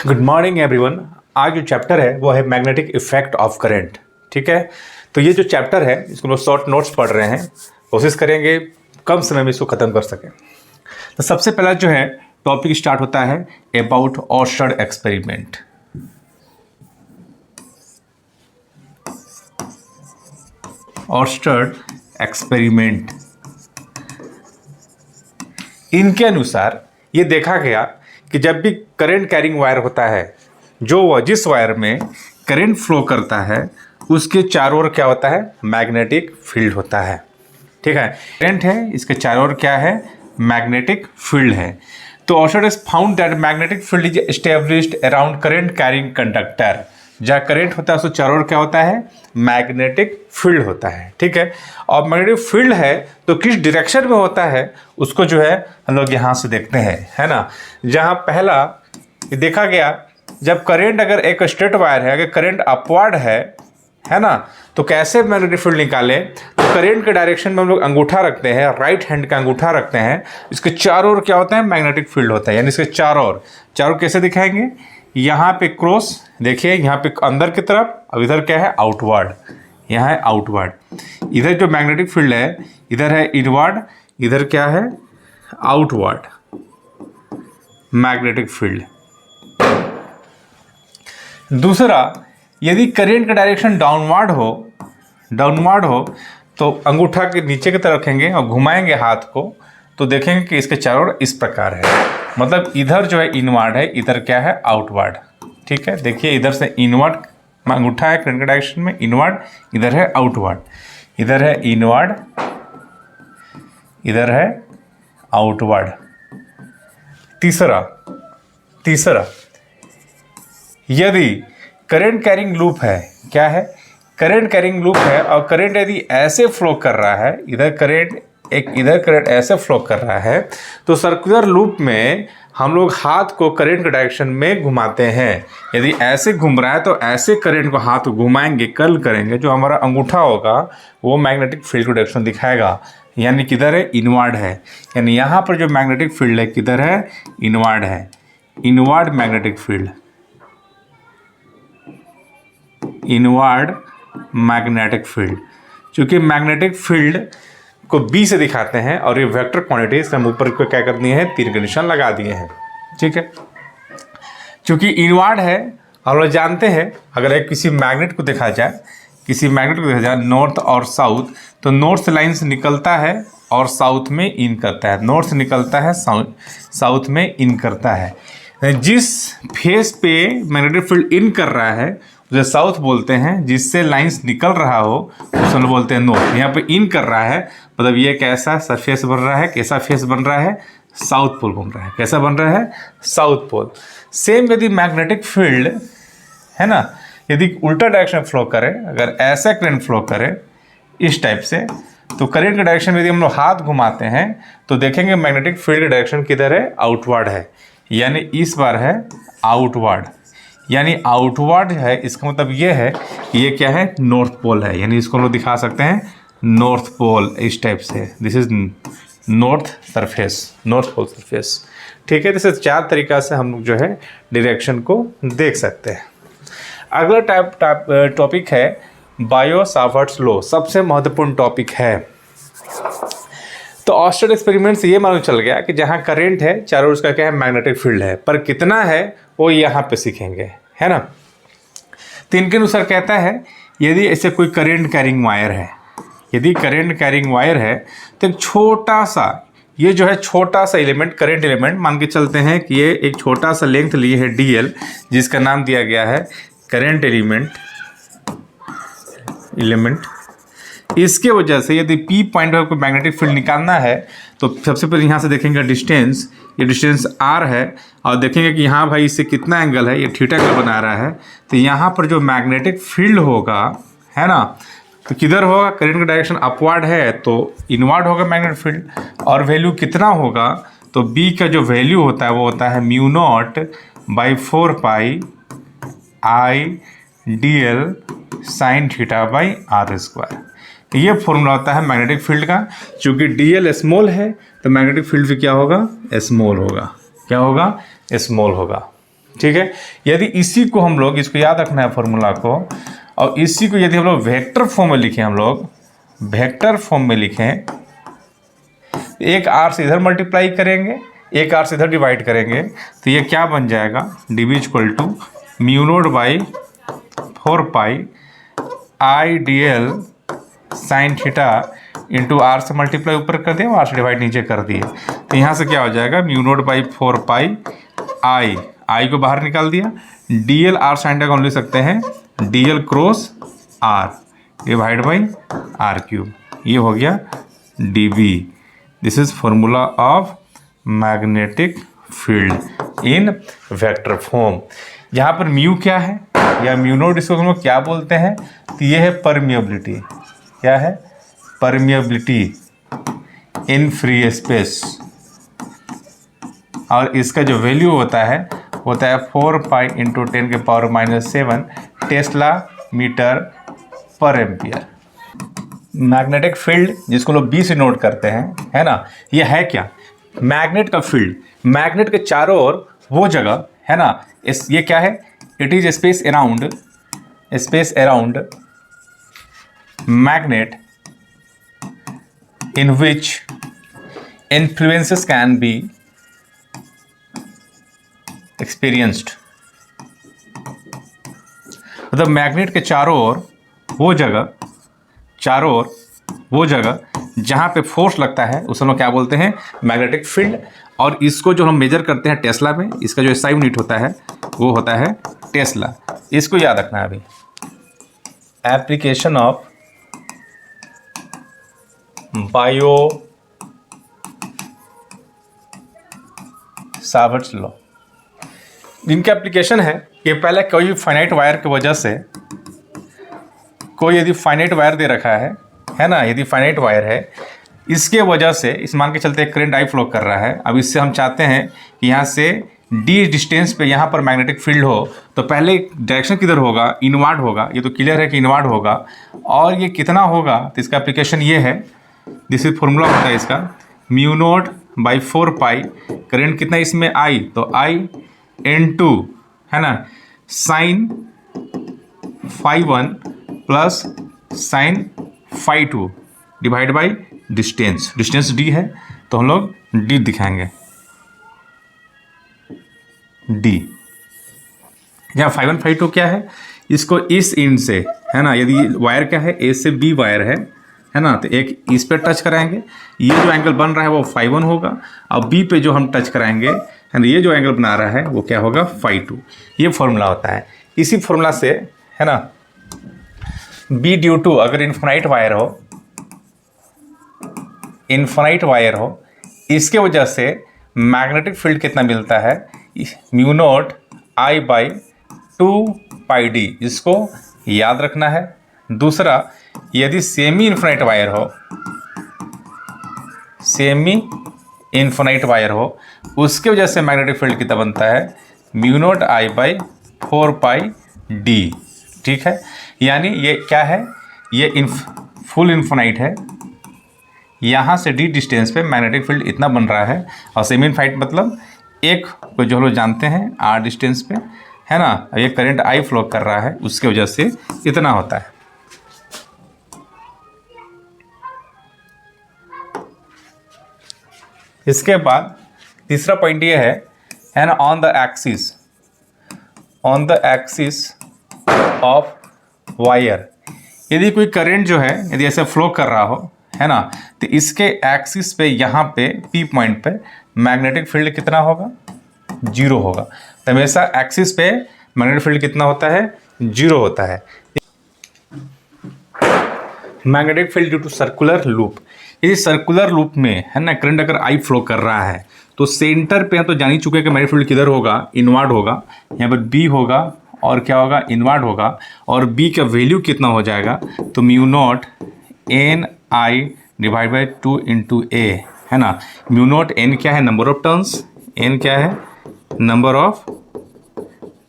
Good morning everyone. आज जो chapter है वो है मैग्नेटिक इफेक्ट ऑफ करंट। ठीक है, तो ये जो चैप्टर है इसको लोग शॉर्ट नोट्स पढ़ रहे हैं, कोशिश करेंगे कम समय में इसको ख़त्म कर सकें। तो सबसे पहला जो है टॉपिक स्टार्ट होता है about Oersted experiment. Oersted experiment, इनके अनुसार ये देखा गया कि जब भी करंट कैरिंग वायर होता है, जिस वायर में करंट फ्लो करता है उसके चारों ओर क्या होता है, मैग्नेटिक फील्ड होता है। ठीक है, करंट है, इसके चारों ओर क्या है, मैग्नेटिक फील्ड है। तो Oersted has found that magnetic field is established around current carrying conductor. जहाँ करंट होता है उसके चारों ओर क्या होता है, मैग्नेटिक फील्ड होता है। ठीक है, और मैग्नेटिक फील्ड है तो किस डायरेक्शन में होता है उसको जो है हम लोग यहाँ से देखते हैं, है ना। जहाँ पहला देखा गया, जब करंट अगर एक स्ट्रेट वायर है, अगर करंट अपवर्ड है ना, तो कैसे मैग्नेटिक फील्ड निकालें। तो करंट के डायरेक्शन में हम लोग अंगूठा रखते हैं, राइट हैंड का अंगूठा रखते हैं, इसके चारों ओर क्या होता है, मैग्नेटिक फील्ड होता है। यानी इसके चारों ओर कैसे दिखाएंगे, यहाँ पे क्रॉस देखिए, यहाँ पे अंदर की तरफ, अब इधर क्या है, आउटवर्ड, यहाँ है आउटवर्ड। इधर जो मैग्नेटिक फील्ड है, इधर है इनवर्ड, इधर क्या है, आउटवर्ड मैग्नेटिक फील्ड। दूसरा, यदि करंट का डायरेक्शन डाउनवर्ड हो तो अंगूठा के नीचे की तरफ रखेंगे और घुमाएंगे हाथ को, तो देखेंगे कि इसके चारों ओर इस प्रकार है। मतलब इधर जो है इनवर्ड है, इधर क्या है, आउटवर्ड। ठीक है, देखिए इधर से इनवर्ड अंगूठा है करंट के डायरेक्शन में, इनवर्ड, इधर है आउटवर्ड, इधर है इनवर्ड, इधर है आउटवर्ड। तीसरा, यदि करंट कैरिंग लूप है, क्या है, करंट कैरिंग लूप है, और करंट यदि ऐसे फ्लो कर रहा है, इधर करंट ऐसे फ्लो कर रहा है, तो सर्कुलर लूप में हम लोग हाथ को करंट के डायरेक्शन में घुमाते हैं। यदि ऐसे घूम रहा है तो ऐसे करंट को हाथ घुमाएंगे, कर्ल करेंगे, जो हमारा अंगूठा होगा वो मैग्नेटिक फील्ड को डायरेक्शन दिखाएगा। यानी किधर है, इनवर्ड है। यानी यहाँ पर जो मैग्नेटिक फील्ड है किधर है, इनवर्ड है, inward magnetic field, inward magnetic field. चूंकि मैग्नेटिक फील्ड को बी से दिखाते हैं और ये वेक्टर क्वांटिटी, इसके हम ऊपर को क्या कर दिए हैं, तीर के निशान लगा दिए हैं। ठीक है, चूंकि इनवर्ड है, हम लोग जानते हैं अगर एक किसी मैग्नेट को देखा जाए, नॉर्थ और साउथ, तो नॉर्थ से लाइन से निकलता है और साउथ में इन करता है, नॉर्थ से निकलता है साउथ में इन करता है। जिस फेस पे मैग्नेटिक फील्ड इन कर रहा है उसे साउथ बोलते हैं, जिससे लाइंस निकल रहा हो उसे बोलते हैं नॉर्थ। यहाँ पे इन कर रहा है मतलब ये कैसा सरफेस बन रहा है, कैसा फेस बन रहा है, साउथ पोल बन रहा है। कैसा बन रहा है, साउथ पोल। सेम यदि मैग्नेटिक फील्ड है ना, यदि उल्टा डायरेक्शन फ्लो करे, अगर ऐसा करंट फ्लो करे इस टाइप से, तो करंट के डायरेक्शन में यदि हम लोग हाथ घुमाते हैं तो देखेंगे मैग्नेटिक फील्ड का डायरेक्शन किधर है, आउटवर्ड है। यानी इस बार है आउटवर्ड, यानी आउटवर्ड है, इसका मतलब ये है कि ये क्या है, नॉर्थ पोल है। यानी इसको हम लोग दिखा सकते हैं नॉर्थ पोल इस टाइप से, this is north pole surface. ठीक है, जैसे चार तरीका से हम लोग जो है डायरेक्शन को देख सकते हैं। अगला टॉपिक है बायो-सावर्ट्स लॉ, सबसे महत्वपूर्ण टॉपिक है। तो ऑर्स्टर्ड एक्सपेरिमेंट से ये मालूम चल गया कि जहाँ करंट है चारों ओर उसका क्या है, मैग्नेटिक फील्ड है, पर कितना है वो यहाँ पे सीखेंगे, है ना। तो इनके अनुसार कहता है यदि ऐसे कोई करंट कैरिंग वायर है, यदि करंट कैरिंग वायर है तो एक छोटा सा, ये जो है छोटा सा एलिमेंट, करंट एलिमेंट मान के चलते हैं कि ये एक छोटा सा लेंथ लिए है DL, जिसका नाम दिया गया है करंट एलिमेंट। इसके वजह से यदि P पॉइंट पर कोई मैग्नेटिक फील्ड निकालना है तो सबसे पहले यहाँ से देखेंगे डिस्टेंस, ये डिस्टेंस R है, और देखेंगे कि यहाँ भाई इससे कितना एंगल है, ये थीटा एंगल बना रहा है। तो यहाँ पर जो मैग्नेटिक फील्ड होगा, है ना, तो किधर होगा, करंट का डायरेक्शन अपवर्ड है तो इनवर्ड होगा मैग्नेटिक फील्ड, और वैल्यू कितना होगा, तो B का जो वैल्यू होता है वो होता है μ0/4 पाई I/dl sine theta by r²। ये फॉर्मूला होता है मैग्नेटिक फील्ड का। चूंकि DL स्मॉल है तो मैग्नेटिक फील्ड भी क्या होगा, स्मॉल होगा। क्या होगा, स्मॉल होगा। ठीक है। यदि इसी को हम लोग, इसको याद रखना है फॉर्मूला को, और इसी को यदि हम लोग वेक्टर फॉर्म में लिखें, हम लोग वेक्टर फॉर्म में लिखें, एक आर से इधर मल्टीप्लाई करेंगे, एक आर से इधर डिवाइड करेंगे, तो ये क्या बन जाएगा, dv equal to mu naught by 4 pi I d l sine theta into r से मल्टीप्लाई ऊपर कर दिए, आर से डिवाइड नीचे कर दिए। तो यहाँ से क्या हो जाएगा, mu naught by 4 pi I को बाहर निकाल दिया, d l r sine theta को हम लिख सकते हैं d l cross r divide by r cube, ये हो गया d B. This is formula of magnetic field in vector form. यहाँ पर म्यू क्या है, या म्यू नोट इसको हम लोग क्या बोलते हैं, तो ये है परमिएबिलिटी। क्या है, परमिएबिलिटी इन फ्री स्पेस, और इसका जो वैल्यू होता है 4 पाई इंटू 10 के पावर -7 टेस्ला मीटर पर एम्पियर। मैग्नेटिक फील्ड जिसको लोग बी से नोट करते हैं, है ना, ये है क्या, मैग्नेट का फील्ड, मैग्नेट के चारों ओर वो जगह, है ना, ये क्या है, it is space around magnet in which influences can be experienced. मतलब मैग्नेट के चारों ओर वो जगह जहाँ पे फोर्स लगता है उसे हम लोग क्या बोलते हैं, मैग्नेटिक फील्ड। और इसको जो हम मेजर करते हैं टेस्ला में, इसका जो SI यूनिट होता है वो होता है टेस्ला। इसको याद रखना है। अभी application of Biot Savart's law, इनका एप्लीकेशन है कि पहले कोई फाइनाइट वायर की वजह से, कोई यदि फाइनाइट वायर दे रखा है ना, यदि फाइनाइट वायर है, इसके वजह से इस मान के चलते करंट आई फ्लो कर रहा है। अब इससे हम चाहते हैं कि यहाँ से डी डिस्टेंस पे यहाँ पर मैग्नेटिक फील्ड हो, तो पहले डायरेक्शन किधर होगा, इनवर्ड होगा। ये तो क्लियर है कि इनवर्ड होगा, और ये कितना होगा, तो इसका एप्लीकेशन ये है, दिस इज फॉर्मूला होता है इसका, mu naught by 4 pi, current कितना इसमें आई, तो आई N2, है ना, sine φ1 plus sine φ2 divide by distance d है, तो हम लोग d दिखाएंगे, d। यहाँ φ1 φ2 क्या है, इसको इस इंड से, है ना, यदि वायर क्या है, A से B वायर है ना, तो एक इस पे टच कराएंगे, ये जो एंगल बन रहा है वो φ1 होगा, और B पे जो हम टच कराएंगे, है ना, ये जो एंगल बना रहा है वो क्या होगा, φ2। ये फॉर्मूला होता है। इसी फॉर्मूला से, है ना, B ड्यू टू, अगर इन्फिनाइट वायर हो, इसके वजह से मैग्नेटिक फील्ड कितना मिलता है, mu naught I by 2 pi D, इसको याद रखना है। दूसरा, यदि सेमी इन्फिनाइट वायर हो, उसके वजह से मैग्नेटिक फील्ड कितना बनता है, mu naught I by 4 pi D. ठीक है, यानी ये क्या है, ये फुल इन्फिनाइट है, यहाँ से डी डिस्टेंस पे मैग्नेटिक फील्ड इतना बन रहा है, और सेमी इन्फिनाइट मतलब एक को जो हम लोग जानते हैं आर डिस्टेंस पे, है ना, ये करंट आई फ्लो कर रहा है, उसके वजह से इतना होता है। इसके बाद तीसरा पॉइंट ये है ना, on the axis of wire, यदि कोई करंट जो है यदि ऐसे फ्लो कर रहा हो, है ना, तो इसके एक्सिस पे, यहाँ पे पी पॉइंट पे मैग्नेटिक फील्ड कितना होगा, 0 होगा। तो हमेशा एक्सिस पे मैग्नेटिक फील्ड कितना होता है, 0 होता है। Magnetic field due to circular loop, यदि सर्कुलर लूप में, है ना, करंट अगर आई फ्लो कर रहा है, तो सेंटर पे तो जान ही चुके कि मैग्नेटिक फील्ड किधर होगा, इनवर्ड होगा। यहाँ पर बी होगा और क्या होगा, इनवर्ड होगा, और बी का वैल्यू कितना हो जाएगा, तो mu naught N I divide by 2 into A, है ना। म्यू नॉट एन क्या है, नंबर ऑफ टर्न्स, एन क्या है, नंबर ऑफ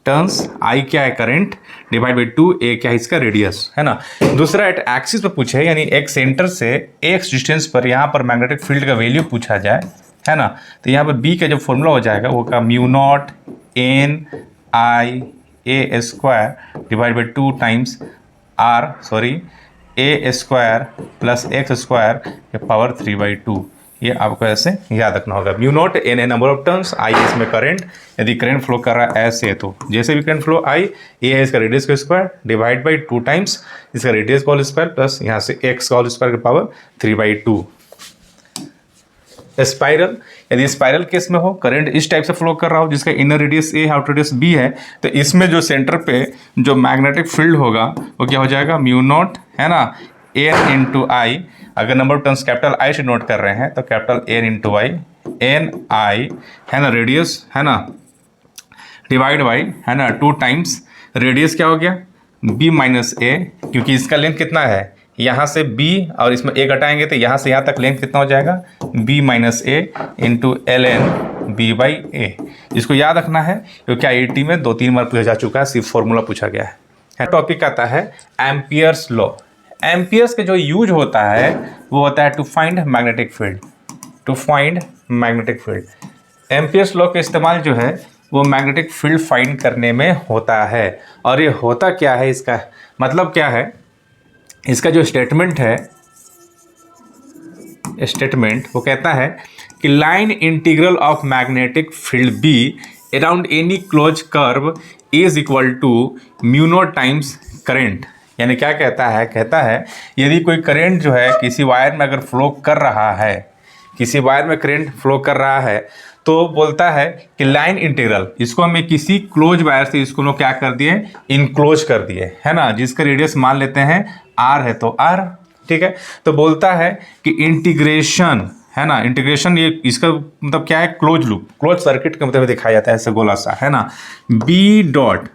टर्न्स, आई क्या है, करंट, डिवाइड बाई 2, ए क्या है, इसका रेडियस, है ना। दूसरा एट एक्सिस पर पूछे, यानी एक सेंटर से एक्स डिस्टेंस पर यहाँ पर मैग्नेटिक फील्ड का वैल्यू पूछा जाए, है ना, तो यहाँ पर बी का जो फॉर्मूला हो जाएगा वो का mu naught N I A square divide by 2 times A square plus X square के पावर 3/2। ये आपको ऐसे याद रखना होगा। Mu naught N a number of turns, I इसमें करंट, यदि करंट फ्लो कर रहा है ऐसे तो जैसे भी करंट फ्लो आई, ए है इसका रेडियस का स्क्वायर डिवाइड बाई 2 टाइम्स इसका रेडियस का होल स्क्वायर प्लस यहाँ से एक्स का होल स्क्वायर के पावर 3/2। स्पाइरल, यदि स्पाइरल केस में हो, करंट इस टाइप से फ्लो कर रहा हो जिसका इनर रेडियस ए आउटर रेडियस बी है, तो इसमें जो सेंटर पे जो मैग्नेटिक फील्ड होगा वो क्या हो जाएगा, म्यू नॉट है ना एन इंटू आई। अगर number of turns capital I से नोट कर रहे हैं तो कैपिटल एन इंटू आई, एन आई है ना रेडियस है ना डिवाइड बाई है ना 2 टाइम्स रेडियस क्या हो गया बी माइनस ए, क्योंकि इसका लेंथ कितना है यहाँ से b और इसमें a घटाएंगे तो यहाँ से यहाँ तक लेंथ कितना हो जाएगा b minus A into L N B by A. इसको याद रखना है क्योंकि IIT में 2-3 बार पूछा जा चुका है, सिर्फ फॉर्मूला पूछा गया है। टॉपिक आता है एम्पियर्स लॉ। एम्पियर्स के जो यूज होता है वो होता है to find magnetic field, to find magnetic field. Ampere's law का इस्तेमाल जो है वो मैग्नेटिक फील्ड फाइंड करने में होता है। और ये होता क्या है, इसका मतलब क्या है, इसका जो स्टेटमेंट है, स्टेटमेंट वो कहता है कि line integral of magnetic field B around any close curve is equal to mu naught times current. यानी क्या कहता है यदि कोई करंट जो है किसी वायर में अगर फ्लो कर रहा है, किसी वायर में करंट फ्लो कर रहा है तो बोलता है कि लाइन इंटीग्रल, इसको हमें किसी क्लोज वायर से इसको लोग क्या कर दिए, इनक्लोज कर दिए है ना, जिसका रेडियस मान लेते हैं आर है तो आर, ठीक है। तो बोलता है कि इंटीग्रेशन है ना, इंटीग्रेशन ये इसका मतलब क्या है, क्लोज लूप, क्लोज सर्किट के मतलब दिखाया जाता है ऐसे गोला सा है ना, बी डॉट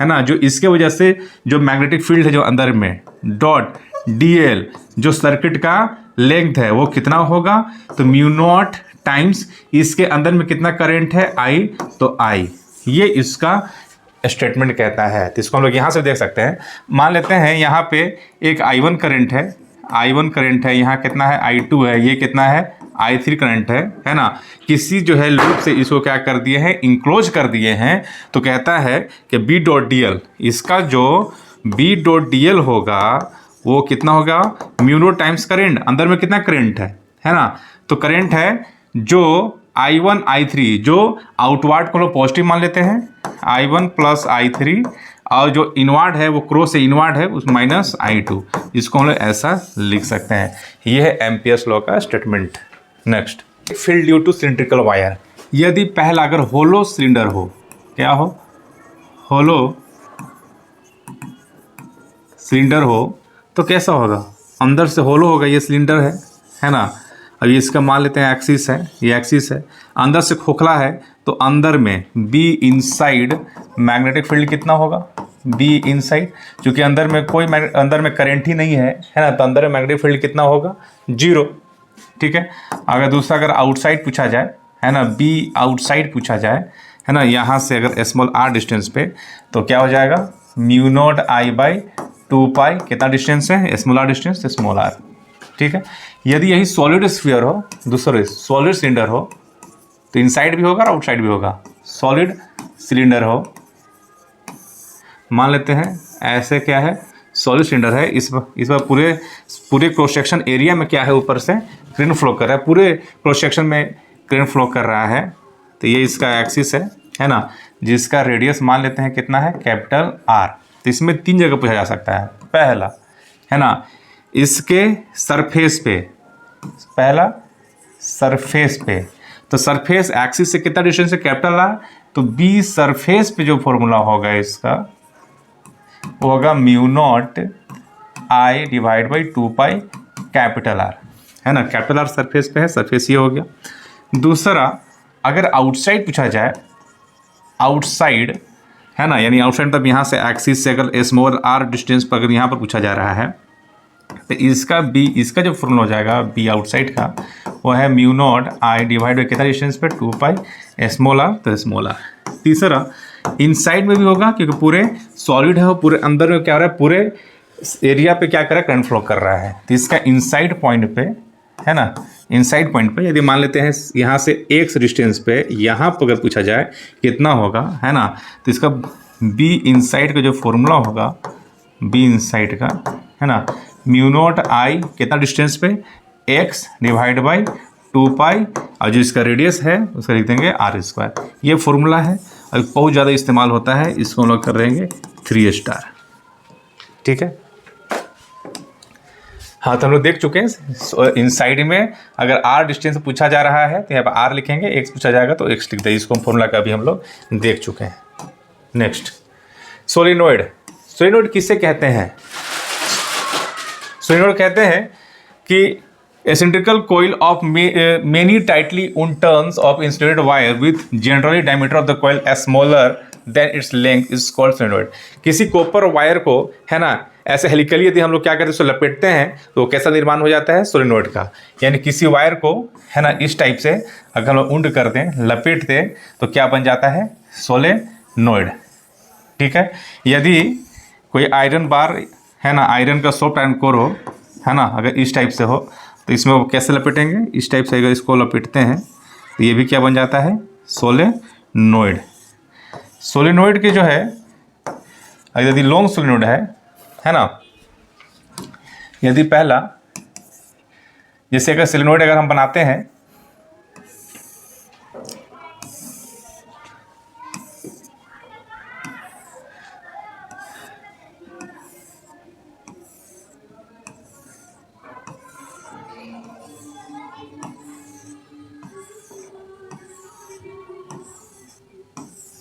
है ना, जो इसके वजह से जो मैग्नेटिक फील्ड है जो अंदर में डॉट डी एल जो सर्किट का लेंथ है वो कितना होगा, तो म्यू नॉट टाइम्स इसके अंदर में कितना करंट है आई, तो आई, ये इसका स्टेटमेंट कहता है। तो इसको हम लोग यहाँ से देख सकते हैं। मान लेते हैं यहाँ पे एक I1 करंट है, I1 करंट है, यहाँ कितना है I2 है, ये कितना है I3 करंट है ना। किसी जो है लूप से इसको क्या कर दिए हैं, इंक्लोज कर दिए हैं। तो कहता है कि बी डॉट डी एल, इसका जो बी डॉट डी एल होगा वो कितना होगा, म्यू नॉट टाइम्स करंट, अंदर में कितना करंट है ना, तो करंट है जो I1 I3 जो आउटवर्ड को लोग पॉजिटिव मान लेते हैं, I1 प्लस I3, और जो इनवर्ड है वो क्रॉस से इनवर्ड है उस माइनस I2, इसको हम लोग ऐसा लिख सकते हैं। ये है एम्पियर्स लॉ का statement. Next, field due to cylindrical wire. यदि पहला अगर होलो सिलेंडर हो, क्या हो, होलो सिलेंडर हो तो कैसा होगा, अंदर से होलो होगा, ये सिलेंडर है ना। अब इसका मान लेते हैं एक्सिस है, ये एक्सिस है, अंदर से खोखला है तो अंदर में बी इनसाइड मैग्नेटिक फील्ड कितना होगा, बी इनसाइड, क्योंकि अंदर में कोई अंदर में करंट ही नहीं है ना, तो अंदर में मैग्नेटिक फील्ड कितना होगा, 0, ठीक है। अगर दूसरा अगर आउटसाइड पूछा जाए है ना, बी आउटसाइड पूछा जाए है ना, यहाँ से अगर स्मॉल आर डिस्टेंस पे तो क्या हो जाएगा, mu naught I by 2 pi, कितना डिस्टेंस है, small r distance, small r, ठीक है। यदि यही सॉलिड स्फीयर हो, दूसरे सॉलिड सिलेंडर हो तो इनसाइड भी होगा और आउटसाइड भी होगा। सॉलिड सिलेंडर हो, मान लेते हैं ऐसे क्या है, सॉलिड सिलेंडर है, इस पर पूरे क्रॉस सेक्शन एरिया में क्या है, ऊपर से करंट फ्लो कर रहा है, पूरे क्रॉस सेक्शन में करंट फ्लो कर रहा है। तो ये इसका एक्सिस है ना, जिसका रेडियस मान लेते हैं कितना है, कैपिटल आर। तो इसमें 3 जगह पूछा जा सकता है। पहला है ना, इसके सरफेस पे, पहला सरफेस पे, तो सरफेस एक्सिस से कितना डिस्टेंस है, कैपिटल आर, तो बी सरफेस पे जो फॉर्मूला होगा इसका वो होगा mu naught I divide by 2 pi capital R, है ना। कैपिटल आर सरफेस पे है, सरफेस ये हो गया। दूसरा, अगर आउटसाइड पूछा जाए, आउटसाइड है ना, यानी आउटसाइड तब यहाँ से एक्सिस से अगर स्मॉल आर डिस्टेंस पर अगर यहाँ पर पूछा जा रहा है तो इसका बी, इसका जो फॉर्मूला हो जाएगा बी आउटसाइड का वो है mu naught I divide by कितना डिस्टेंस पे, 2 पाई स्मॉल आर, तो स्मॉल आर। तीसरा, इनसाइड में भी होगा क्योंकि पूरे सॉलिड है, पूरे अंदर में क्या हो रहा है, पूरे एरिया पे क्या कर रहा है, करंट फ्लो कर रहा है, तो इसका इनसाइड पॉइंट पे है ना, इनसाइड पॉइंट पे यदि मान लेते हैं यहाँ से एक्स डिस्टेंस पे यहाँ पर अगर पूछा जाए कितना होगा, है ना, तो इसका बी इनसाइड का जो फॉर्मूला होगा, बी इनसाइड का, है ना, म्यू नॉट आई कितना डिस्टेंस पे, एक्स डिवाइड बाई 2 पाई, और जो इसका रेडियस है उसका लिख देंगे आर स्क्वायर। ये फॉर्मूला है और बहुत ज़्यादा इस्तेमाल होता है, इसको हम लोग कर देंगे 3 स्टार। ठीक है, हाँ, तो हम लोग देख चुके हैं इन साइड में अगर आर डिस्टेंस पूछा जा रहा है तो यहाँ पर आर लिखेंगे, एक्स पूछा जाएगा तो एक्स लिख देंगे। इसको फॉर्मूला का भी हम लोग देख चुके हैं। Next, solenoid. सोलिनॉइड किससे कहते हैं? सोलिनॉइड कहते हैं कि a cylindrical coil of many tightly wound turns of insulated wire with generally diameter of the coil smaller than its length is called solenoid. किसी कॉपर वायर को, है ना, ऐसे हेलिकली यदि हम लोग क्या करते हैं, उसको लपेटते हैं तो कैसा निर्माण हो जाता है, सोलिनॉइड का। यानी किसी वायर को, है ना, इस टाइप से अगर हम लोग उंड कर दें, लपेट दें, तो क्या बन जाता है, सोलेनॉइड। ठीक है, यदि कोई आयरन बार, है ना, आयरन का सॉफ्ट आयरन कोर हो, है ना, अगर इस टाइप से हो तो इसमें वो कैसे लपेटेंगे, इस टाइप से अगर इसको लपेटते हैं तो ये भी क्या बन जाता है, सोलेनॉइड। सोलिनॉइड के जो है, यदि लॉन्ग सोलिनॉइड है ना, यदि पहला, जैसे अगर सोलिनॉइड अगर हम बनाते हैं,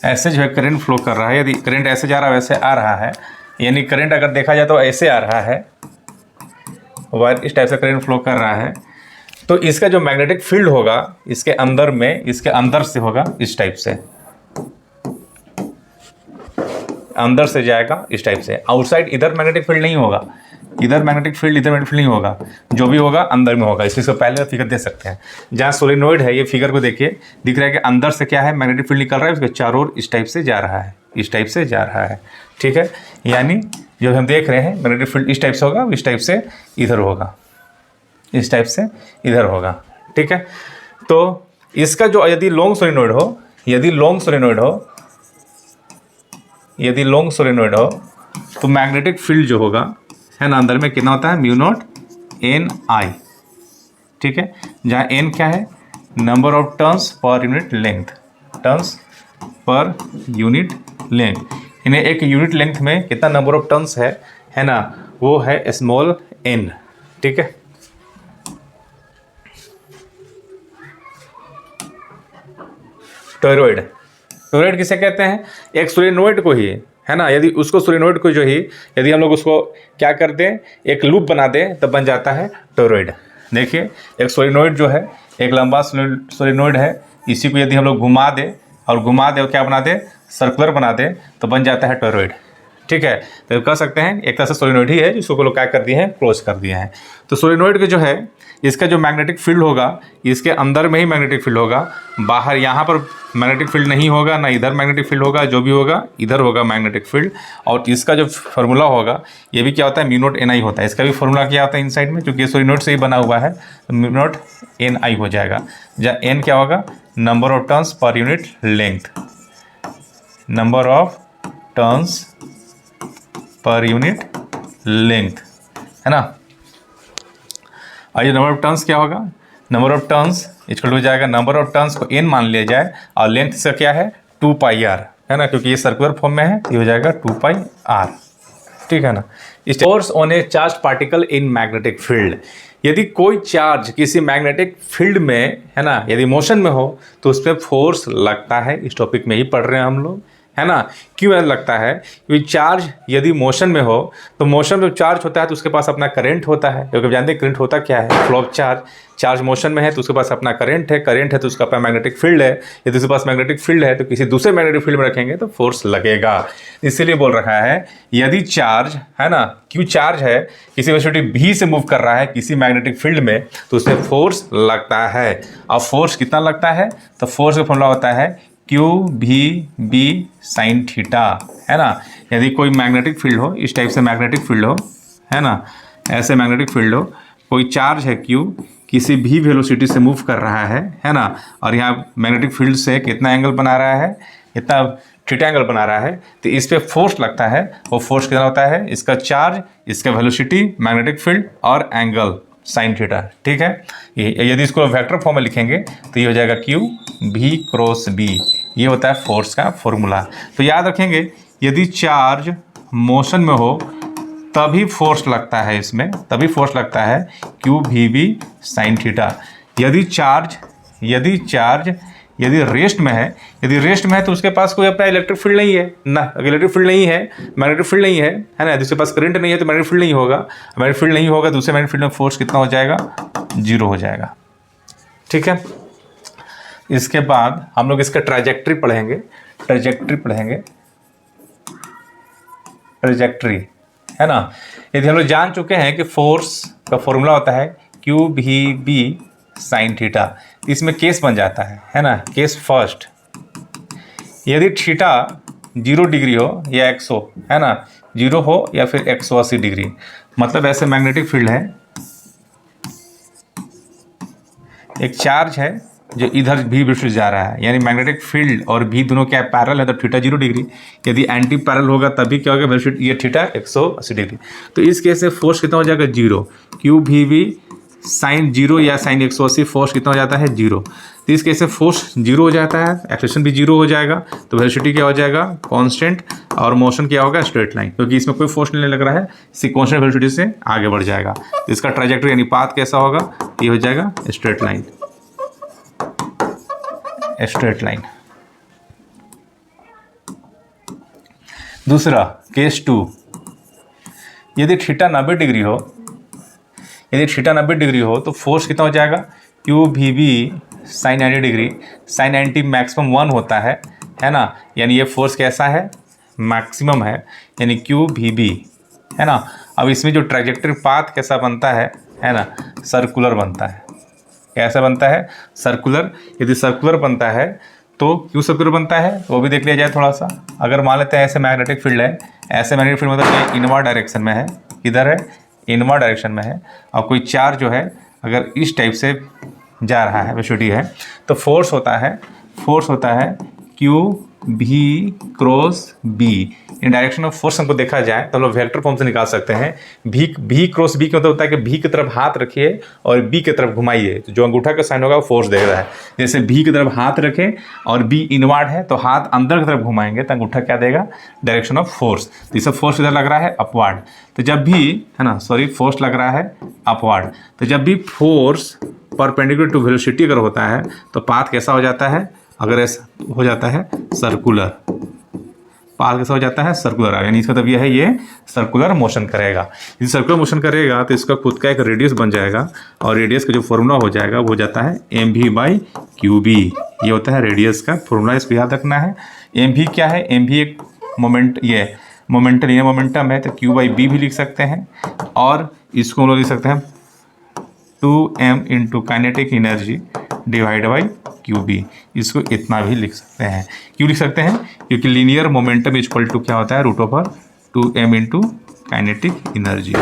ऐसे जो है करंट फ्लो कर रहा है, यदि करंट ऐसे जा रहा है वैसे आ रहा है, यानी करंट अगर देखा जाए तो ऐसे आ रहा है, वायर इस टाइप से करंट फ्लो कर रहा है, तो इसका जो मैग्नेटिक फील्ड होगा इसके अंदर में, इसके अंदर से होगा इस टाइप से, अंदर से जाएगा इस टाइप से। आउटसाइड इधर मैग्नेटिक फील्ड नहीं होगा, इधर मैग्नेटिक फील्ड, इधर मैग्नेटिक फील्ड नहीं होगा, जो भी होगा अंदर में होगा। इसको पहले फिगर दे सकते हैं, जहाँ सोलिनॉइड है, ये फिगर को देखिए, दिख रहा है कि अंदर से क्या है, मैग्नेटिक फील्ड निकल रहा है, उसके चारों ओर इस टाइप से जा रहा है, इस टाइप से जा रहा है। ठीक है, यानी जो हम देख रहे हैं मैग्नेटिक फील्ड इस टाइप से होगा, इस टाइप से इधर होगा, इस टाइप से इधर होगा। ठीक है, तो इसका जो यदि लॉन्ग सोलिनॉइड हो, यदि लॉन्ग सोलिनॉइड हो, यदि लॉन्ग सोलिनॉइड हो, तो मैग्नेटिक फील्ड जो होगा, है ना, अंदर में कितना होता है, म्यू नॉट एन आई। ठीक है, जहाँ एन क्या है, number of turns per unit length, turns per unit length, यानी एक यूनिट लेंथ में कितना नंबर ऑफ टर्न्स है ना, वो है स्मॉल एन। ठीक है, टोरॉइड। टोरॉइड किसे कहते हैं, एक सोलिनॉइड को ही, है ना, यदि उसको सोलिनॉइड को जो ही यदि हम लोग उसको क्या कर दें, एक लूप बना दें, तब बन जाता है टोरॉइड। देखिए, एक सोलिनॉइड जो है, एक लंबा सोलिनॉइड है, इसी को यदि हम लोग घुमा दें और क्या बना दें, सर्कुलर बना दें, तो बन जाता है टोरॉइड। ठीक है, तो कह सकते हैं एक तरह से सोलिनॉइड ही है जिसको लोग क्या कर दिए हैं, क्लोज कर दिए हैं। तो सोलिनॉइड के जो है, इसका जो मैग्नेटिक फील्ड होगा, इसके अंदर में ही मैग्नेटिक फील्ड होगा, बाहर यहाँ पर मैग्नेटिक फील्ड नहीं होगा, ना इधर मैग्नेटिक फील्ड होगा, जो भी होगा इधर होगा मैग्नेटिक फील्ड। और इसका जो फार्मूला होगा, ये भी क्या होता है, म्यू नॉट एन आई होता है। इसका भी फार्मूला क्या होता है इनसाइड में, क्योंकि सोलिनॉइड से ही बना हुआ है, तो म्यू नॉट एन आई हो जाएगा, जहाँ एन क्या होगा, number of turns per unit length, number of turns per unit length, है ना। और ये नंबर ऑफ टर्न्स क्या होगा, नंबर ऑफ टर्न्स इक्वल हो जाएगा, नंबर ऑफ टर्न्स को n मान लिया जाए और लेंथ इसका क्या है, 2πr, है ना, क्योंकि ये सर्कुलर फॉर्म में है, ये हो जाएगा 2πr। ठीक है ना। Force on A charge particle in magnetic field, यदि कोई चार्ज किसी मैग्नेटिक फील्ड में, है ना, यदि मोशन में हो तो उस पर फोर्स लगता है। इस टॉपिक में ही पढ़ रहे हैं हम लोग, है ना। क्यों लगता है, क्योंकि चार्ज यदि मोशन में हो तो मोशन में चार्ज होता है तो उसके पास अपना करंट होता है, क्योंकि जानते हैं करंट होता क्या है, flow of charge. Charge motion में है तो उसके पास अपना करंट है तो उसका अपना मैग्नेटिक फील्ड है। यदि उसके पास मैग्नेटिक फील्ड है तो किसी दूसरे मैग्नेटिक फील्ड में रखेंगे तो फोर्स लगेगा। इसीलिए बोल रखा है यदि चार्ज, है ना, क्यों चार्ज है, किसी वेलोसिटी v से मूव कर रहा है किसी मैग्नेटिक फील्ड में तो उसमें फोर्स लगता है। अब फोर्स कितना लगता है, तो फोर्स का फॉर्मूला होता है QVB sin थीटा, है ना। यदि कोई मैग्नेटिक फील्ड हो, इस टाइप से मैग्नेटिक फील्ड हो, है ना, ऐसे मैग्नेटिक फील्ड हो कोई चार्ज है Q किसी भी वेलोसिटी से मूव कर रहा है ना, और यहाँ मैग्नेटिक फील्ड से कितना एंगल बना रहा है, इतना थीटा एंगल बना रहा है, तो इस पर फोर्स लगता है। वो फोर्स कितना होता है, इसका चार्ज, इसका वेलोसिटी, मैग्नेटिक फील्ड और एंगल साइन थीटा। ठीक है, यदि इसको वेक्टर फॉर्म में लिखेंगे तो ये हो जाएगा Q V क्रॉस B। ये होता है फोर्स का फॉर्मूला। तो याद रखेंगे, यदि चार्ज मोशन में हो तभी फोर्स लगता है, इसमें तभी फोर्स लगता है Q V B sine theta. यदि रेस्ट में है, तो उसके पास कोई अपना इलेक्ट्रिक फील्ड नहीं है ना। अगर इलेक्ट्रिक फील्ड नहीं है, मैग्नेटिक फील्ड नहीं है ना, जिसके पास करंट नहीं है तो मैग्नेटिक फील्ड नहीं होगा। मैग्नेटिक फील्ड नहीं होगा, दूसरे मैग्नेटिक फील्ड में फोर्स कितना हो जाएगा, 0 हो जाएगा। ठीक है, इसके बाद हम लोग इसका ट्रैजेक्टरी पढ़ेंगे। ट्रैजेक्टरी है ना। यदि हम लोग जान चुके हैं कि फोर्स का फॉर्मूला होता है Q V B sine theta, इसमें केस बन जाता है ना। केस फर्स्ट, यदि थीटा 0 डिग्री हो या 100 है ना, 0 हो या फिर 180 डिग्री, मतलब ऐसे मैग्नेटिक फील्ड है, एक चार्ज है जो इधर भी विरुद्ध जा रहा है, यानी मैग्नेटिक फील्ड और भी दोनों क्या पैरेलल है, तो थीटा 0 डिग्री। यदि एंटी पैरेलल होगा तभी क्या होगा, ये थीटा 180 डिग्री। तो इस केस से फोर्स कितना हो जाएगा, 0। Q V B साइन 0 या साइन 180 फोर्स कितना हो जाता है, 0। तो इस केस से फोर्स 0 हो जाता है, एक्सेलरेशन भी 0 हो जाएगा। तो वेलोसिटी क्या हो जाएगा, कांस्टेंट, और मोशन क्या होगा, स्ट्रेट लाइन, क्योंकि इसमें कोई फोर्स नहीं लग रहा है, इसी कांस्टेंट वेलोसिटी से आगे बढ़ जाएगा। तो इसका ट्रैजेक्टरी यानी पाथ कैसा होगा, ये हो जाएगा स्ट्रेट लाइन। दूसरा केस 2, यदि थीटा 90 डिग्री हो तो फोर्स कितना हो जाएगा, Q V B sine 90 degree. Sine 90 maximum 1 होता है ना, यानी ये फोर्स कैसा है, मैक्सिमम है, यानी Q V B है ना। अब इसमें जो ट्रैजेक्टरी पाथ कैसा बनता है ना, सर्कुलर बनता है। कैसा बनता है, सर्कुलर। यदि सर्कुलर बनता है तो क्यों सर्कुलर बनता है वो भी देख लिया जाए थोड़ा सा। अगर मान लेते हैं ऐसे मैग्नेटिक फील्ड है, ऐसे मैग्नेटिक फील्ड मतलब ये इनवर्ड डायरेक्शन में है, किधर है, इनवर्ड डायरेक्शन में है, और कोई चार्ज जो है अगर इस टाइप से जा रहा है, वेलोसिटी है, तो फोर्स होता है Q V cross B। In direction of force हमको देखा जाए तो हम लोग वेक्टर फॉर्म से निकाल सकते हैं। V क्रॉस B का मतलब होता है कि V की तरफ हाथ रखिए और B की तरफ घुमाइए, तो जो अंगूठा का साइन होगा वो फोर्स दे रहा है। जैसे V की तरफ हाथ रखें और B इनवर्ड है तो हाथ अंदर की तरफ घुमाएंगे तो अंगूठा क्या देगा, डायरेक्शन ऑफ फोर्स। तो इससे फोर्स इधर लग रहा है अपवर्ड, तो जब भी है ना, फोर्स लग रहा है अपवर्ड, तो जब भी फोर्स परपेंडिकुलर टू वेलोसिटी अगर होता है तो पाथ कैसा हो जाता है, अगर ऐसा हो जाता है सर्कुलर, पाथ कैसा हो जाता है, सर्कुलर। यानी इसका मतलब यह है, ये सर्कुलर मोशन करेगा। यदि सर्कुलर मोशन करेगा तो इसका खुद का एक रेडियस बन जाएगा, और रेडियस का जो फॉर्मूला हो जाएगा वो हो जाता है mv/qb। ये होता है रेडियस का फॉर्मूला, इसको याद रखना है। mv क्या है, mv एक मोमेंट, ये मोमेंटम है, तो q/b भी लिख सकते हैं, और इसको हम लोग लिख सकते हैं 2m into kinetic energy divide by QB। इसको इतना भी लिख सकते हैं। क्यों लिख सकते हैं, क्योंकि लीनियर मोमेंटम इक्वल टू क्या होता है, √2m into kinetic energy.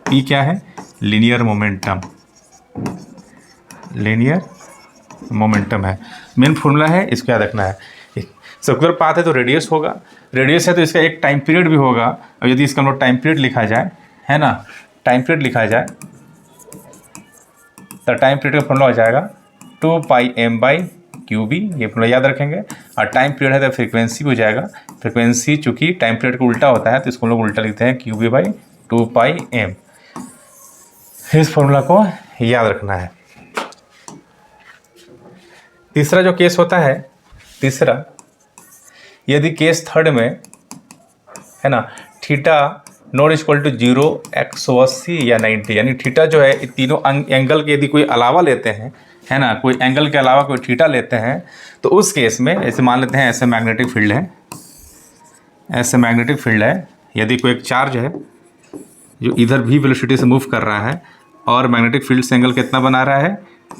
P क्या है, लीनियर मोमेंटम है, मेन फॉर्मूला है, इसको याद रखना है। सर्कुलर पाथ है तो रेडियस होगा, रेडियस है तो इसका एक टाइम पीरियड भी होगा। और यदि इसका हम लोग टाइम पीरियड लिखा जाए, है ना, टाइम पीरियड लिखा जाए तो टाइम पीरियड का फॉर्मूला हो जाएगा 2πm/qb। ये फॉर्मूला याद रखेंगे। और टाइम पीरियड है तो फ्रीक्वेंसी हो जाएगा, फ्रीक्वेंसी चूंकि टाइम पीरियड को उल्टा होता है तो इसको हम लोग उल्टा लिखते हैं qb/2πm। इस फॉर्मूला को याद रखना है। तीसरा जो केस होता है, यदि केस थर्ड में है ना, थीटा नॉट इक्वल टू 0, 180 या 90, यानी थीटा जो है तीनों एंगल के यदि कोई अलावा लेते हैं, है ना, कोई एंगल के अलावा कोई थीटा लेते हैं, तो उस केस में ऐसे मान लेते हैं ऐसे मैग्नेटिक फील्ड है, यदि कोई एक चार्ज है जो इधर भी वेलोसिटी से मूव कर रहा है और मैग्नेटिक फील्ड से एंगल कितना बना रहा है,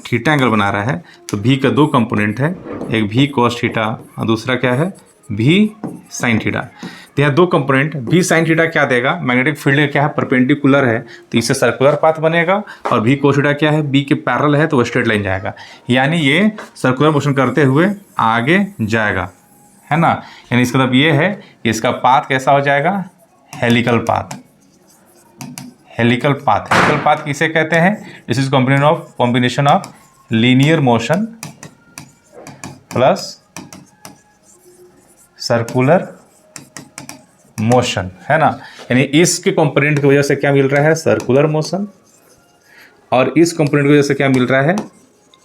थीटा एंगल बना रहा है, तो भी का दो कंपोनेंट है, एक भी cos थीटा और दूसरा क्या है, भी साइन थीटा। तो यहाँ दो कंपोनेंट भी साइन थीटा क्या देगा, मैग्नेटिक फील्ड क्या है, परपेंडिकुलर है तो इससे सर्कुलर पाथ बनेगा, और भी कोस थीटा क्या है, बी के पैरेलल है तो वो स्ट्रेट लाइन जाएगा, यानी ये सर्कुलर मोशन करते हुए आगे जाएगा, है ना। यानी इसका मतलब ये है कि इसका पाथ कैसा हो जाएगा, helical path. Helical path, helical path किसे कहते हैं, this is combination of linear motion plus circular motion, है ना। यानी इसके कंपोनेंट की वजह से क्या मिल रहा है, सर्कुलर मोशन, और इस कंपोनेंट की वजह से क्या मिल रहा है,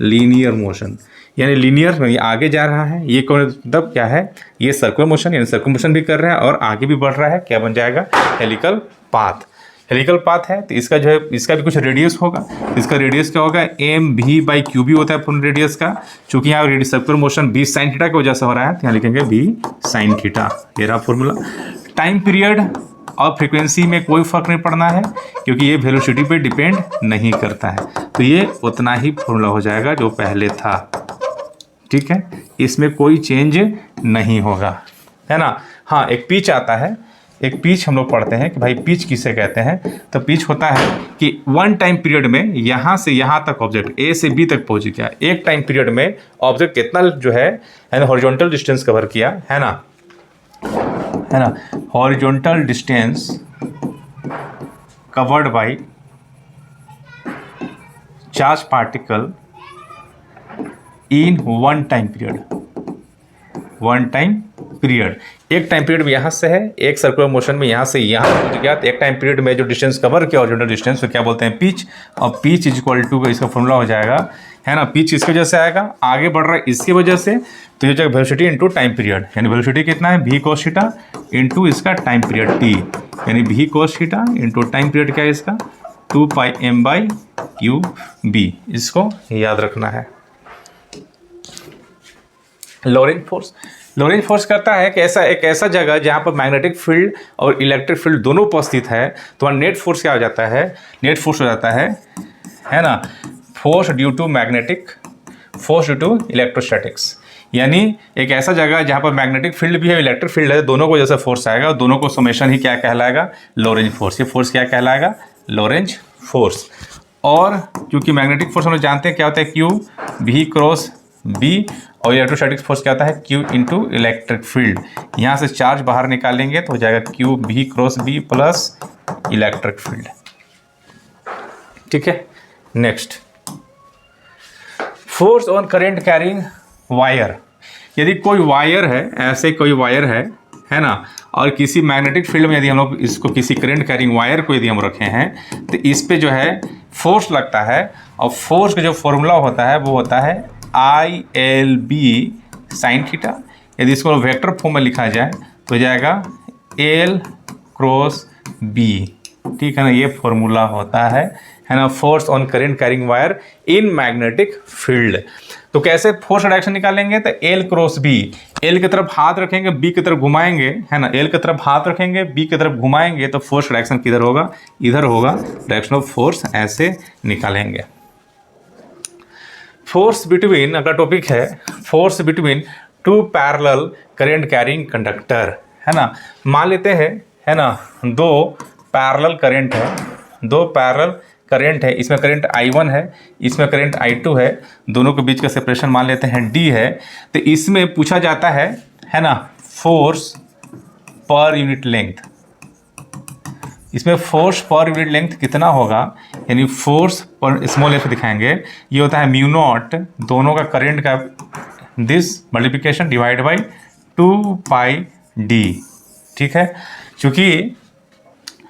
लीनियर मोशन। यानी लीनियर यानी आगे जा रहा है, ये मतलब क्या है, ये सर्कुलर मोशन, यानी सर्कुलर मोशन भी कर रहा है और आगे भी बढ़ रहा है, क्या बन जाएगा, हेलिकल पाथ। हेलिकल पाथ है तो इसका जो है, इसका भी कुछ रेडियस होगा, इसका रेडियस क्या होगा, एम भी बाई क्यू भी होता है पूर्ण रेडियस का। चूंकि यहाँ circular motion B sine theta की वजह से हो रहा है, तो यहाँ लिखेंगे बी साइन थीटा, ये रहा फॉर्मूला। टाइम पीरियड और फ्रीक्वेंसी में कोई फर्क नहीं पड़ना है, क्योंकि ये वेलोसिटी पे डिपेंड नहीं करता है, तो ये उतना ही फॉर्मूला हो जाएगा जो पहले था, ठीक है, इसमें कोई चेंज नहीं होगा, है ना। हाँ, एक पिच आता है, एक पिच हम लोग पढ़ते हैं कि भाई पिच किसे कहते हैं, तो पिच होता है कि वन टाइम पीरियड में यहाँ से यहाँ तक ऑब्जेक्ट ए से बी तक पहुँच गया, एक टाइम पीरियड में ऑब्जेक्ट कितना जो है ना हॉरिजॉन्टल डिस्टेंस कवर किया, है ना, horizontal distance covered by charge particle in one time period. One time period, एक टाइम पीरियड में यहाँ से है, एक सर्कुलर मोशन में यहाँ से यहाँ पहुँच गया, तो एक टाइम पीरियड में जो डिस्टेंस कवर किया हॉरिजॉन्टल डिस्टेंस, तो क्या बोलते हैं, पिच। और पिच इज इक्वल टू, इसका फॉर्मूला हो जाएगा, है ना, पिच इसकी वजह से आएगा, आगे बढ़ रहा है इसकी वजह से, तो ये जाएगा वेलोसिटी इंटू टाइम पीरियड, यानी वेलोसिटी कितना है, भी कोस थीटा इंटू इसका टाइम पीरियड टी, यानी भी cos theta into time period क्या है इसका, 2πm/cube, इसको याद रखना है। लॉरेंट फोर्स, लॉरेंट फोर्स करता है कि एक ऐसा जगह जहाँ पर मैग्नेटिक फील्ड और इलेक्ट्रिक फील्ड दोनों उपस्थित है, तो वहाँ नेट फोर्स क्या हो जाता है, नेट फोर्स हो जाता है ना, force due to magnetic, force due to electrostatics. यानी एक ऐसा जगह जहाँ पर मैग्नेटिक फील्ड भी है, इलेक्ट्रिक फील्ड है, दोनों को जैसा फोर्स आएगा, दोनों को समेशन ही क्या कहलाएगा, लॉरेंट फोर्स। ये फोर्स क्या कहलाएगा, लॉरेंट फोर्स। और क्योंकि मैग्नेटिक फोर्स हम लोग जानते हैं क्या होता है, क्यू भी क्रॉस बी, और इलेक्ट्रोस्टैटिक फोर्स क्या होता है, क्यू इंटू इलेक्ट्रिक फील्ड। यहाँ से चार्ज बाहर निकालेंगे तो हो जाएगा क्यू भी cross B plus electric field, ठीक है। Next, force on current carrying wire. यदि कोई वायर है, ऐसे कोई वायर है ना, और किसी मैग्नेटिक फील्ड में यदि हम लोग इसको किसी करंट कैरिंग वायर को यदि हम रखे हैं, तो इस पे जो है फोर्स लगता है, और फोर्स का जो फॉर्मूला होता है वो होता है ILB साइन थीटा। यदि इसको वेक्टर फॉर्म में लिखा जाए तो जाएगा L क्रॉस B, ठीक है ना, ये फॉर्मूला होता है ना, force on current carrying wire in magnetic field. तो कैसे फोर्स डायरेक्शन निकालेंगे, तो L क्रॉस B, L की तरफ हाथ रखेंगे, B की तरफ घुमाएंगे, है ना, L की तरफ हाथ रखेंगे, B की तरफ घुमाएंगे, तो फोर्स डायरेक्शन किधर होगा, इधर होगा, डायरेक्शन ऑफ फोर्स ऐसे निकालेंगे। फोर्स बिटवीन, अगला टॉपिक है force between two parallel current carrying conductor, है ना। मान लेते हैं, है ना, दो पैरेलल करंट है, दो पैरेलल करंट है, इसमें करंट I1 है, इसमें करंट I2 है, दोनों के बीच का सेपरेशन मान लेते हैं D है। तो इसमें पूछा जाता है ना, फोर्स पर यूनिट लेंथ, इसमें फोर्स पर यूनिट लेंथ कितना होगा, यानी फोर्स पर स्मॉल एफ दिखाएंगे, ये होता है म्यू नॉट, दोनों का करंट का this multiplication divide by 2πd, ठीक है। क्योंकि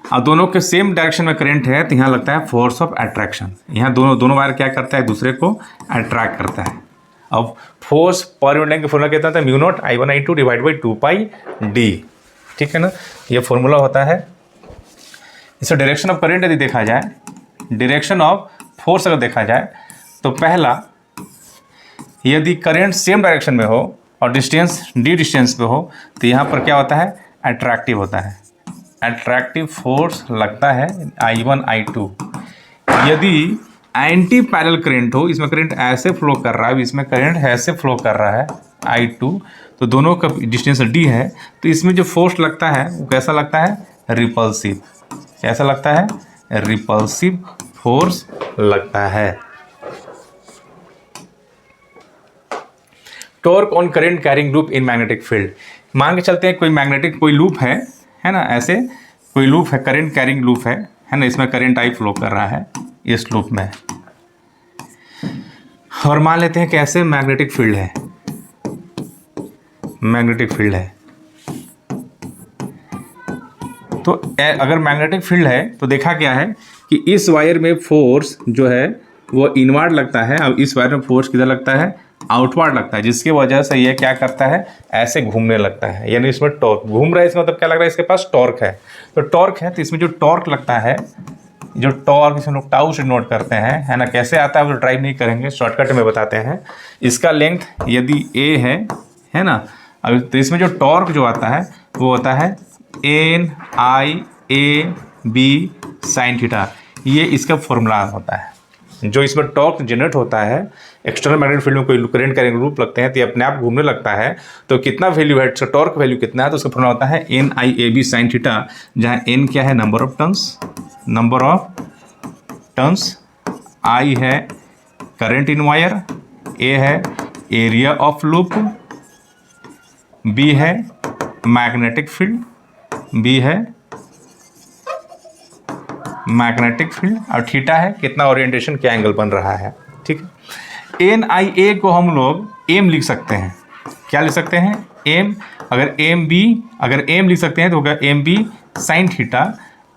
अब दोनों के सेम डायरेक्शन में करंट है, तो यहाँ लगता है फोर्स ऑफ अट्रैक्शन, यहाँ दोनों वायर क्या करता है, दूसरे को अट्रैक्ट करता है। अब फोर्स पर यूनिट लेंथ का फॉर्मूला कहता है mu naught I1 I2 divide by 2πd, ठीक है ना, ये फॉर्मूला होता है। इससे डायरेक्शन ऑफ करंट यदि देखा जाए, डायरेक्शन ऑफ फोर्स अगर देखा जाए, तो पहला, यदि करंट सेम डायरेक्शन में हो और डिस्टेंस d डिस्टेंस पे हो, तो यहाँ पर क्या होता है, अट्रैक्टिव होता है, अट्रैक्टिव फोर्स लगता है I1 I2। यदि एंटी पैरेलल करंट हो, इसमें करंट ऐसे फ्लो कर रहा है, इसमें करंट ऐसे फ्लो कर रहा है, I2, तो दोनों का डिस्टेंस D है, तो इसमें जो फोर्स लगता है वो कैसा लगता है, रिपल्सिव। कैसा लगता है, रिपल्सिव फोर्स लगता है। Torque on current carrying loop in magnetic field, मान के चलते हैं कोई मैग्नेटिक कोई लूप है ना, ऐसे कोई लूप है, करंट कैरिंग लूप है ना, इसमें करंट आई फ्लो कर रहा है इस लूप में, और मान लेते हैं कैसे मैग्नेटिक फील्ड है, मैग्नेटिक फील्ड है। तो अगर मैग्नेटिक फील्ड है तो देखा क्या है कि इस वायर में फोर्स जो है वो इनवर्ड लगता है, और इस वायर में फोर्स किधर लगता है, आउटवर्ड लगता है, जिसकी वजह से ये क्या करता है, ऐसे घूमने लगता है, यानी इसमें टॉर्क घूम रहा है, इसका मतलब क्या लग रहा है, इसके पास टॉर्क है। तो टॉर्क है, तो इसमें जो टॉर्क लगता है, जो टॉर्क इसमें लोग टाउ से नोट करते हैं, है ना, कैसे आता है वो ड्राइव नहीं करेंगे, शॉर्टकट में बताते हैं। इसका लेंथ यदि ए है ना, अब तो इसमें जो टॉर्क जो आता है वो होता है NIAB साइन थीटा, ये इसका फॉर्मूला होता है। जो इसमें टॉर्क जनरेट होता है, एक्सटर्नल मैग्नेटिक फील्ड में कोई करंट कैरिंग लूप लगते हैं तो ये अपने आप घूमने लगता है, तो कितना वैल्यू है, इसका टॉर्क वैल्यू कितना है, तो उसका फॉर्मूला होता है NIAB साइन थीटा, जहाँ N क्या है, नंबर ऑफ टर्न्स, I है करंट इन वायर, A है एरिया ऑफ लूप, B है मैग्नेटिक फील्ड, और थीटा है कितना ओरिएंटेशन, क्या एंगल बन रहा है। ठीक है, NIA को हम लोग एम लिख सकते हैं, क्या लिख सकते हैं, एम। अगर एम लिख सकते हैं तो होगा MB साइन थीटा,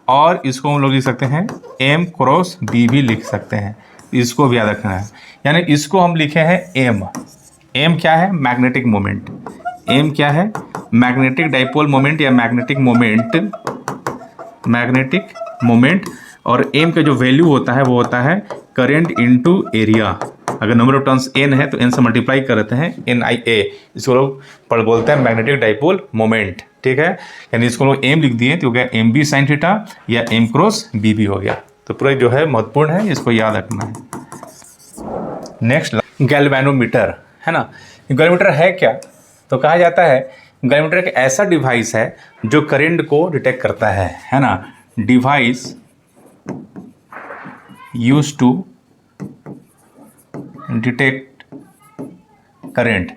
और इसको हम लोग लिख सकते हैं M क्रॉस B भी लिख सकते हैं, इसको भी याद रखना है। यानी इसको हम लिखे हैं एम क्या है, मैग्नेटिक मोमेंट, एम क्या है, मैग्नेटिक डाइपोल मोमेंट या मैग्नेटिक मोमेंट, और एम का जो वैल्यू होता है वो होता है करंट इनटू एरिया। अगर नंबर ऑफ टर्न्स n है तो n से मल्टीप्लाई करते हैं NIA, इसको लोग बोलते हैं मैग्नेटिक डाइपोल मोमेंट। ठीक है, यानी इसको लोग m लिख दिए तो हो गया MB साइन थीटा या M क्रॉस BB हो गया। तो पूरा जो है महत्वपूर्ण है, इसको याद रखना है। नेक्स्ट गैल्वेनोमीटर है ना, गैल्वेनोमीटर है क्या, तो कहा जाता है गैल्वेनोमीटर एक ऐसा डिवाइस है जो करंट को डिटेक्ट करता है ना, device used to detect current.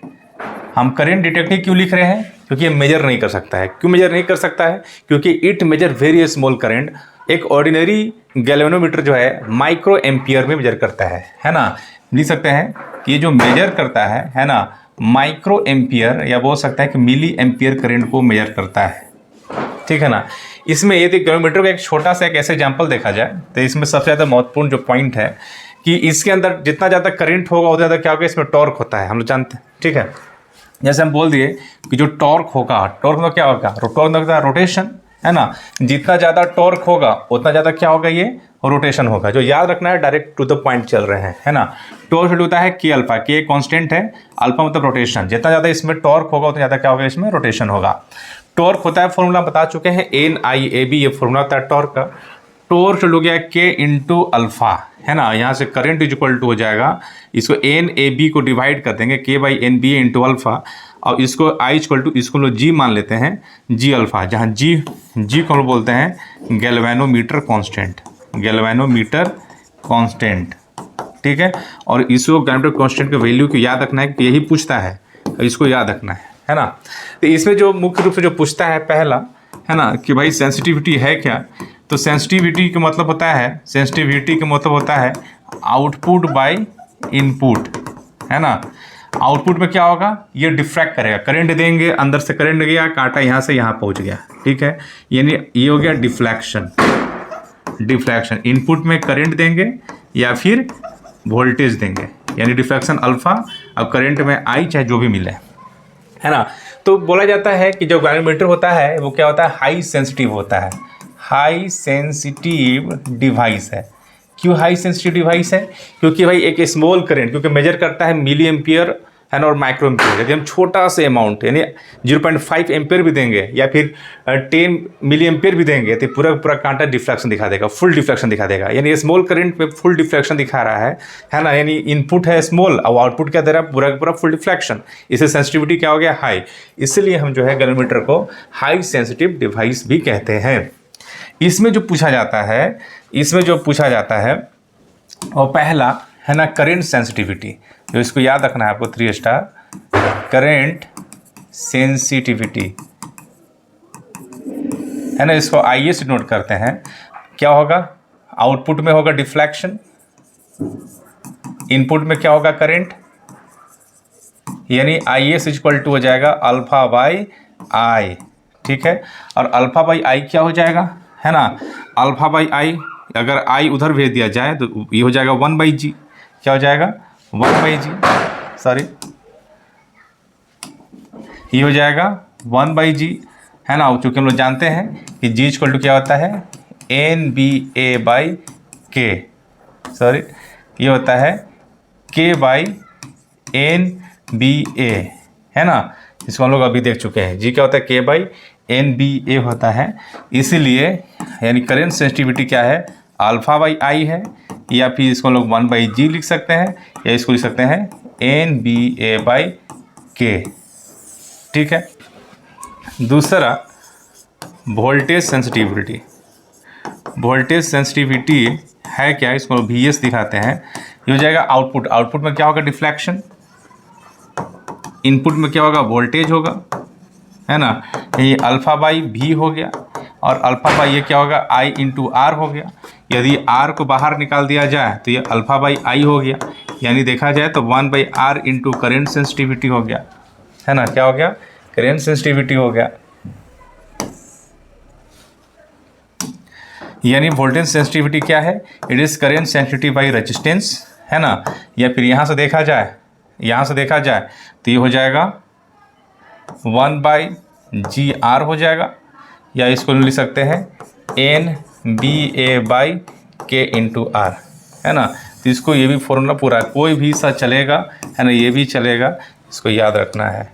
हम करंट डिटेक्ट क्यों लिख रहे हैं, क्योंकि ये मेजर नहीं कर सकता है। क्यों मेजर नहीं कर सकता है, क्योंकि it measure very small current. एक ऑर्डिनरी गैल्वेनोमीटर जो है माइक्रो एम्पियर में मेजर करता है ना, लिख सकते हैं कि ये जो मेजर करता है ना, माइक्रो एम्पियर, या बोल सकता है कि मिली एम्पियर करंट को मेजर करता है। ठीक है ना, इसमें यदि गैल्वेनोमीटर का एक छोटा सा एक ऐसे एग्जाम्पल देखा जाए तो इसमें सबसे ज़्यादा महत्वपूर्ण जो पॉइंट है कि इसके अंदर जितना ज़्यादा करंट होगा उतना ज़्यादा क्या होगा, इसमें टॉर्क होता है, हम लोग जानते हैं। ठीक है, जैसे हम बोल दिए कि जो टॉर्क होगा, टॉर्क में क्या होगा, टॉर्क में रोटेशन है ना, जितना ज़्यादा टॉर्क होगा उतना ज़्यादा क्या होगा, ये रोटेशन होगा। जो याद रखना है, डायरेक्ट टू द पॉइंट चल रहे हैं है ना। टॉर्क होता है K अल्फा, K कॉन्स्टेंट है, अल्फा मतलब रोटेशन, जितना ज़्यादा इसमें टॉर्क होगा उतना ज़्यादा क्या होगा, इसमें रोटेशन होगा। टॉर्क होता है, फॉर्मूला बता चुके हैं NIAB, ये फॉर्मूला होता है टॉर्क का। टॉर्क हो गया K इंटू अल्फा है ना, यहाँ से करंट इज इक्वल टू हो जाएगा, इसको NAB को डिवाइड कर देंगे K/NB इंटू अल्फा, और इसको I इक्वल टू, इसको लोग G मान लेते हैं, G अल्फा, जहाँ G को हम बोलते हैं गैल्वेनोमीटर कांस्टेंट। ठीक है, और इसको गैल्वेनोमीटर कांस्टेंट के वैल्यू को याद रखना है कि यही पूछता है, इसको याद रखना है ना। तो इसमें जो मुख्य रूप से जो पूछता है पहला है ना कि भाई सेंसिटिविटी है क्या, तो सेंसिटिविटी का मतलब होता है आउटपुट बाय इनपुट है ना। आउटपुट में क्या होगा, ये डिफ्रैक्ट करेगा, करंट देंगे, अंदर से करंट गया, काटा यहाँ से यहाँ पहुँच गया। ठीक है, यानी ये हो गया डिफ्लेक्शन। इनपुट में करंट देंगे या फिर वोल्टेज देंगे, यानी डिफ्लेक्शन अल्फा, अब करंट में I चाहे जो भी मिले है ना। तो बोला जाता है कि जो गैल्वेनोमीटर होता है वो क्या होता है, हाई सेंसिटिव होता है, हाई सेंसिटिव डिवाइस है। क्यों हाई सेंसिटिव डिवाइस है, क्योंकि भाई एक स्मॉल करंट, क्योंकि मेजर करता है मिली एम्पियर है ना, और माइक्रो एम्पियर। यदि हम छोटा सा अमाउंट यानी 0.5 एम्पियर भी देंगे या फिर 10 मिली एम्पियर भी देंगे तो पूरा पूरा कांटा डिफ्लेक्शन दिखा देगा, फुल डिफ्लेक्शन दिखा देगा। यानी स्मॉल करंट में फुल डिफ्लेक्शन दिखा रहा है ना। यानी इनपुट है स्मॉल और आउटपुट क्या दे रहा है, पूरा पूरा फुल डिफ्लेक्शन। इससे सेंसिटिविटी क्या हो गया, हाई। इसलिए हम जो है गैल्वेनोमीटर को हाई सेंसिटिव डिवाइस भी कहते हैं। इसमें जो पूछा जाता है वो पहला है ना करेंट सेंसिटिविटी, जो इसको याद रखना है आपको 3 स्टार, करेंट सेंसिटिविटी है ना। इसको आइए से नोट करते हैं। क्या होगा, आउटपुट में होगा डिफ्लेक्शन, इनपुट में क्या होगा, करंट, यानी आई एस इक्वल टू हो जाएगा अल्फा बाई आई। ठीक है, और अल्फा बाई आई क्या हो जाएगा, है ना, अल्फा बाई आई अगर आई उधर भेज दिया जाए तो ये हो जाएगा 1/g। क्या हो जाएगा, 1/g, सॉरी ये हो जाएगा 1/g, है ना। चूँकि हम लोग जानते हैं कि g इक्वल टू क्या होता है, NBA/K, सॉरी ये होता है K/NBA, है ना। इसको हम लोग अभी देख चुके हैं, g क्या होता है, K/NBA होता है। इसीलिए यानी करेंट सेंसिटिविटी क्या है, अल्फा बाई आई है, या फिर इसको हम लोग 1/g लिख सकते हैं, या इसको लिख सकते हैं NBA/K। ठीक है, दूसरा वोल्टेज सेंसिटिविटी। वोल्टेज सेंसिटिविटी है क्या, इसको VS दिखाते हैं। ये हो जाएगा आउटपुट, आउटपुट में क्या होगा, डिफ्लेक्शन, इनपुट में क्या होगा, वोल्टेज होगा, है ना। ये अल्फा बाई V हो गया, और अल्फा बाई ये क्या होगा, I इंटू R हो गया। यदि R को बाहर निकाल दिया जाए तो ये अल्फा बाई I हो गया, यानी देखा जाए तो 1/R इंटू करेंट सेंसिटिविटी हो गया, है ना। क्या हो गया, करेंट सेंसिटिविटी हो गया। यानी वोल्टेज सेंसिटिविटी क्या है, it is current sensitivity by resistance, है ना। या फिर यहाँ से देखा जाए तो ये हो जाएगा 1/GR हो जाएगा, या इसको लिख सकते हैं NBA/K इंटू R, है ना। तो इसको ये भी फॉर्मूला पूरा कोई भी सा चलेगा, है ना, ये भी चलेगा, इसको याद रखना है।